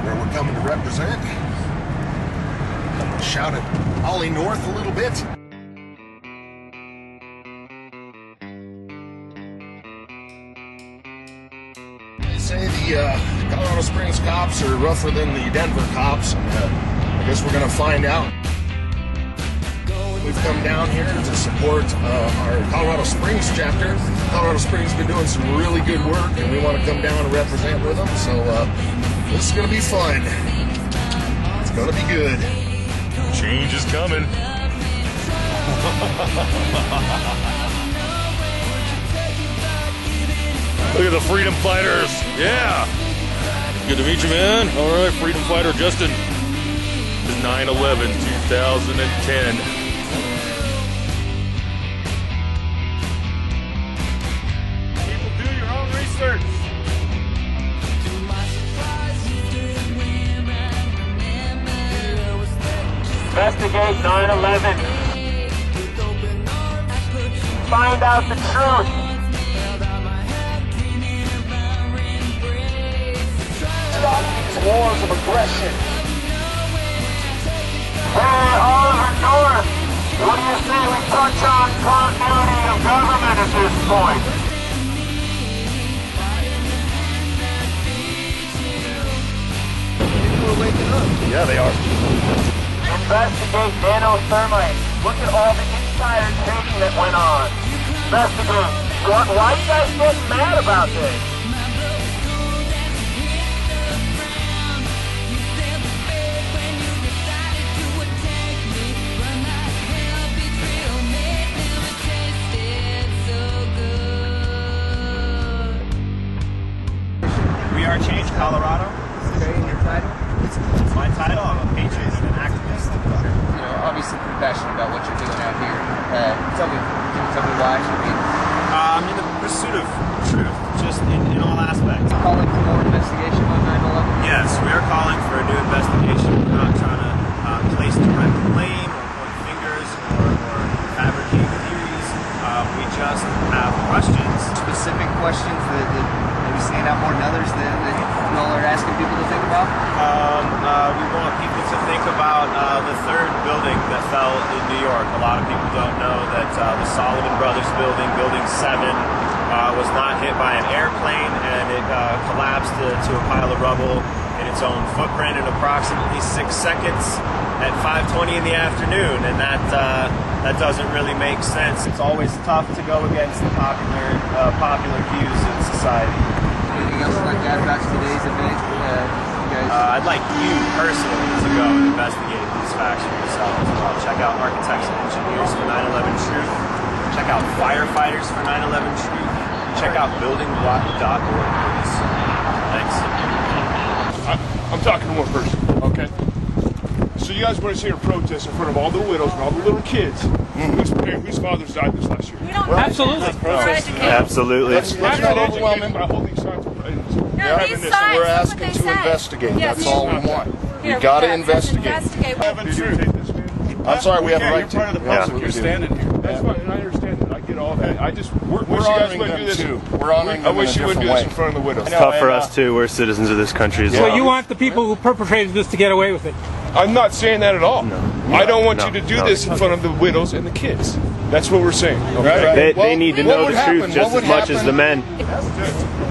where we're coming to represent. Shout at Ollie North a little bit. They say the Colorado Springs cops are rougher than the Denver cops, and I guess we're going to find out. We've come down here to support our Colorado Springs chapter. Colorado Springs has been doing some really good work, and we want to come down and represent with them. So this is going to be fun. It's going to be good. Change is coming. Look at the freedom fighters. Yeah. Good to meet you, man. All right, freedom fighter Justin. This is 9/11, 2010. Investigate 9/11. Find out the truth. Stop these wars of aggression. Hey, Oliver North, what do you say we touch on continuity of government at this point? People are waking up. Yeah, they are. Investigate nanothermite. Look at all the insider trading that went on. Investigate. Why you guys getting mad about this? We are Change Colorado. Okay, and your title? It's my title. I'm a patriot and an activist. You know, obviously pretty passionate about what you're doing out here. Can you tell me why? I'm in the pursuit of truth, just in all aspects. Calling for more investigation on 9/11? Yes, we are calling for a new investigation. We're not trying to place direct blame or point fingers or fabricate theories. We just have questions. Specific questions that maybe stand out more than others that you all are asking people to think about? We want people to think about the third building that fell in New York. A lot of people don't know that the Sullivan Brothers building, Building 7, was not hit by an airplane, and it collapsed to a pile of rubble in its own footprint in approximately 6 seconds at 5:20 in the afternoon, and that doesn't really make sense. It's always tough to go against the popular views in society. Anything else you'd like to add about today's event? I'd like you personally to go and investigate these facts for yourselves. Check out Architects and Engineers for 9/11 Truth. Check out Firefighters for 9/11 Truth. Check out buildingblock.org. Thanks. I'm talking to one person, okay? So you guys want to see a protest in front of all the widows and all the little kids whose fathers died this last year? Absolutely. Absolutely. That's not overwhelming. By holding signs of Yeah, these signs, we're that's asking what to they say. investigate. Yes. That's all we want. Here, You got to yeah, investigate. I'm sorry, we have a right to. You're part of the public. You're standing here. That's fine, and I understand that. I get all that. I just wish you guys wouldn't do this. We're honoring I them wish in you a wouldn't do different this in way. front of the widows. It's tough for us too. We're citizens of this country as So well. you want the people who perpetrated this to get away with it? I'm not saying that at all. I don't want you to do this in front of the widows and the kids. That's what we're saying. Okay? They need to know the truth just as much as the men.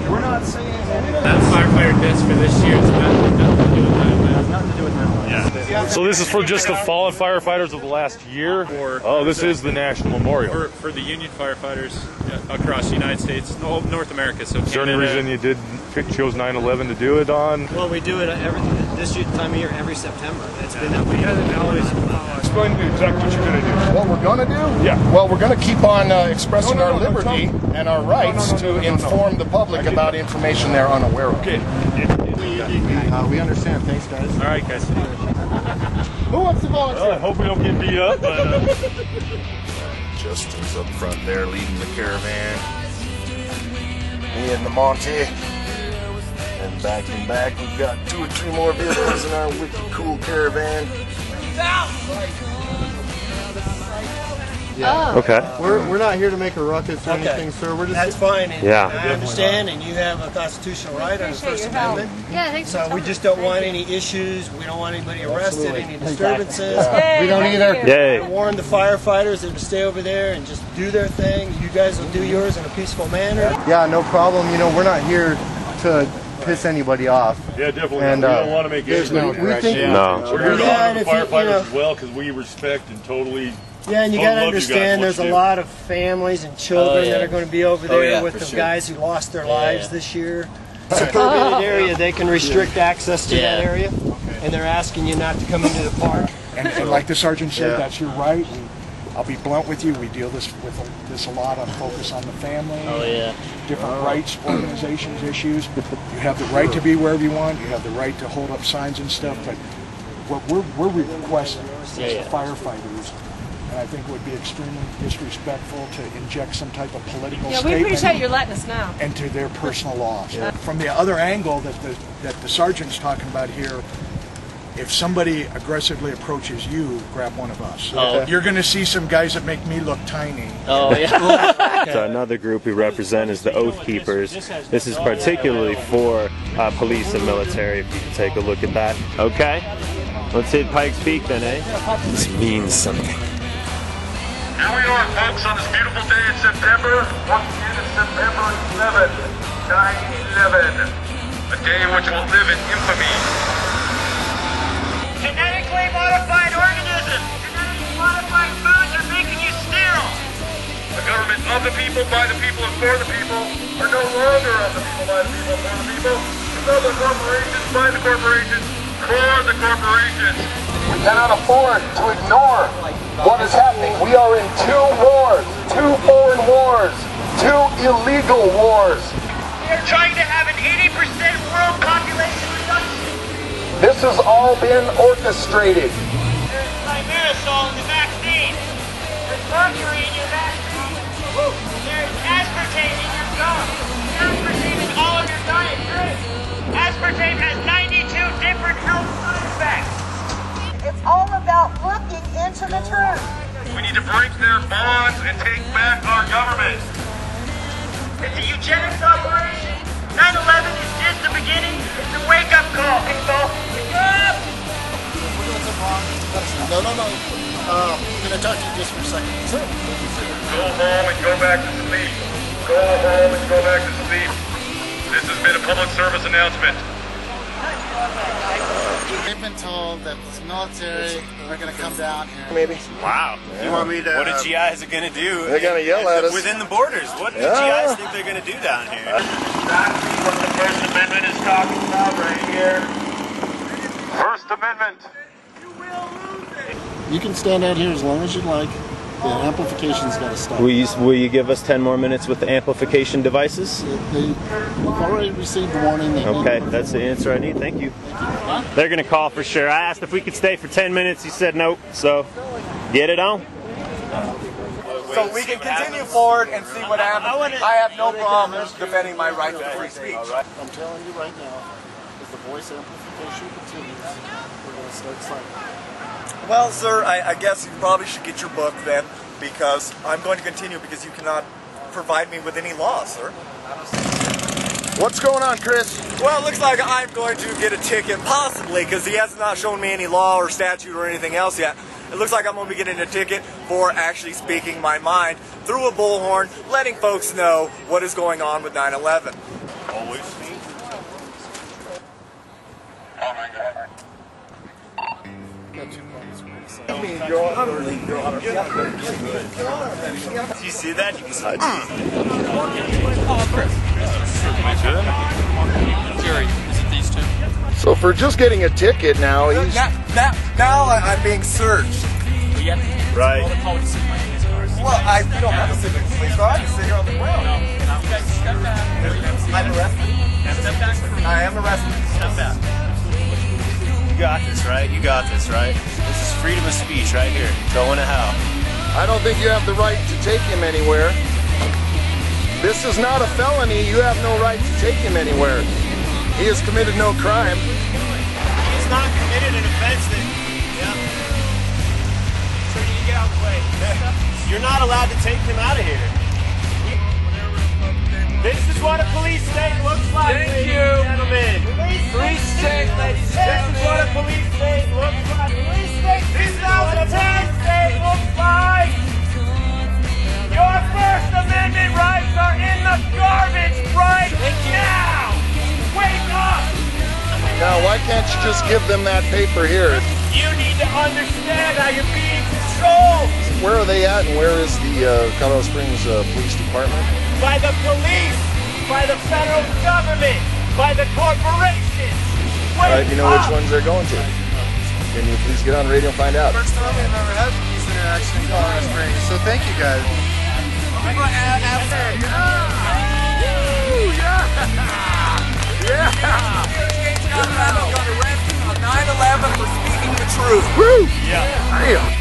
We're not saying That firefighter deaths for this year has nothing to do with that. It has nothing to do with that. Yeah. So this is for just the fallen firefighters of the last year? Oh, this is the National Memorial. For the Union firefighters across the United States, North America. So Is there any reason you chose 9/11 to do it on? Well, we do it this time of year every September. It's been that way. Explain to me exactly what you're going to do. what we're going to do? Yeah. Well, we're going to keep on expressing our liberty and our rights to inform the public about information they're unaware of. Okay. We understand. Thanks, guys. All right, guys. Who wants to volunteer? Well, I hope we don't get beat up, but... Justin's up front there leading the caravan. Me and the Monte. And back in back, we've got 2 or 3 more vehicles in our wicked cool caravan. Yeah. Okay. We're not here to make a ruckus or Okay. anything, sir. We're just That's fine. And Yeah. I understand, and you have a constitutional right on the First Amendment. Yeah, thanks for So we telling just us. don't Thank want you. any issues. We don't want anybody arrested, any disturbances. Yay, We don't thank either. you. Yay. I warned the firefighters that to stay over there and just do their thing. You guys will do yours in a peaceful manner. Yeah, no problem. You know, we're not here to piss anybody off. Yeah, definitely. And, we don't want to make there's anybody no direction. think No. We're here to Yeah, honor and the if you- firefighters you know- as well because we respect and totally. Yeah, and you Oh, got to love you guys, understand what there's you a do. lot of families and children that are going to be over there with the guys who lost their lives this year. It's a prohibited area. They can restrict access to that area, and they're asking you not to come into the park. And like the sergeant said, that's your right. I'll be blunt with you. We deal with this a lot on focus on the family. Oh yeah. Different rights, organizations, issues. You have the right to be wherever you want. You have the right to hold up signs and stuff. But what we're requesting is the firefighters. And I think it would be extremely disrespectful to inject some type of political Yeah, we statement appreciate you letting us know. into their personal laws. From the other angle that the sergeant's talking about here, if somebody aggressively approaches you, grab one of us. You're going to see some guys that make me look tiny. Oh yeah. So another group we represent is the Oath Keepers. This is particularly for police and military, if you can take a look at that. Okay, let's hit Pikes Peak then, eh? This means something. Here we are, folks, on this beautiful day in September. Once again, it's September 11th, 9/11. A day which will live in infamy. Genetically modified organisms. Genetically modified foods are making you sterile. The government of the people, by the people, and for the people are no longer of the people, by the people, and for the people. It's of the corporations, by the corporations, for the corporations. We cannot afford to ignore what is happening. We are in two wars, two foreign wars, two illegal wars. We are trying to have an 80% world population reduction. This has all been orchestrated. There's thimerosal in the vaccine. There's mercury in your vaccine. There's aspartame in your gum. Aspartame is all of your diet drink. Aspartame has 92 different health side effects. It's all about looking into the truth. We need to break their bonds and take back our government. It's a eugenics operation. 9/11 is just the beginning. It's a wake-up call, people. Wake up! No. I'm going to talk to you just for a second. Sure. Go home and go back to sleep. Go home and go back to sleep. This has been a public service announcement. They've been told that the military are going to come down here. Maybe. Wow. You want me to? What are GIs going to do? They're going to yell at us. Within the borders. What do the GIs think they're going to do down here? Exactly what the First Amendment is talking about right here. First Amendment. You can stand out here as long as you like. The amplification's got to stop. Will you give us 10 more minutes with the amplification devices? We've already received the warning. Okay, that's the answer I need. Thank you. They're going to call for sure. I asked if we could stay for 10 minutes. He said nope. So, get it on. So we can continue forward and see what happens. I have no problem defending my right to free speech. I'm telling you right now, if the voice amplification continues, we're going to start silent. Well, sir, I guess you probably should get your book then, because I'm going to continue because you cannot provide me with any law, sir. What's going on, Chris? Well, it looks like I'm going to get a ticket, possibly, because he has not shown me any law or statute or anything else yet. It looks like I'm going to be getting a ticket for actually speaking my mind through a bullhorn, letting folks know what is going on with 9/11. Always. Oh my God. Do you see that? You can see Jerry, is it these two? So for just getting a ticket now, he's... Now I'm being searched. Right. Well, you don't have to sit in the police car. I can sit here on the ground. I'm arrested. I am arrested. Step back. You got this, right? You got this, right? This is freedom of speech right here. Going to hell. I don't think you have the right to take him anywhere. This is not a felony. You have no right to take him anywhere. He has committed no crime. He's not committed an offense that... Yeah. So you get out of the way. You're not allowed to take him out of here. This is what a police state looks like, ladies and gentlemen. Police state, ladies and gentlemen. This is what a police state looks like. Police state 2010 state looks like. Your First Amendment rights are in the garbage right now. Wake up. Now, why can't you just give them that paper here? You need to understand how you're being controlled. Where are they at, and where is the Colorado Springs Police Department? By the police, by the federal government, by the corporations. All right, you know which ones they're going to. Can you please get on the radio and find out? First time I've ever had these interactions in Colorado Springs, so thank you guys. Yeah! Colorado got arrested on 9/11 for speaking the truth. Woo! Yeah. Damn.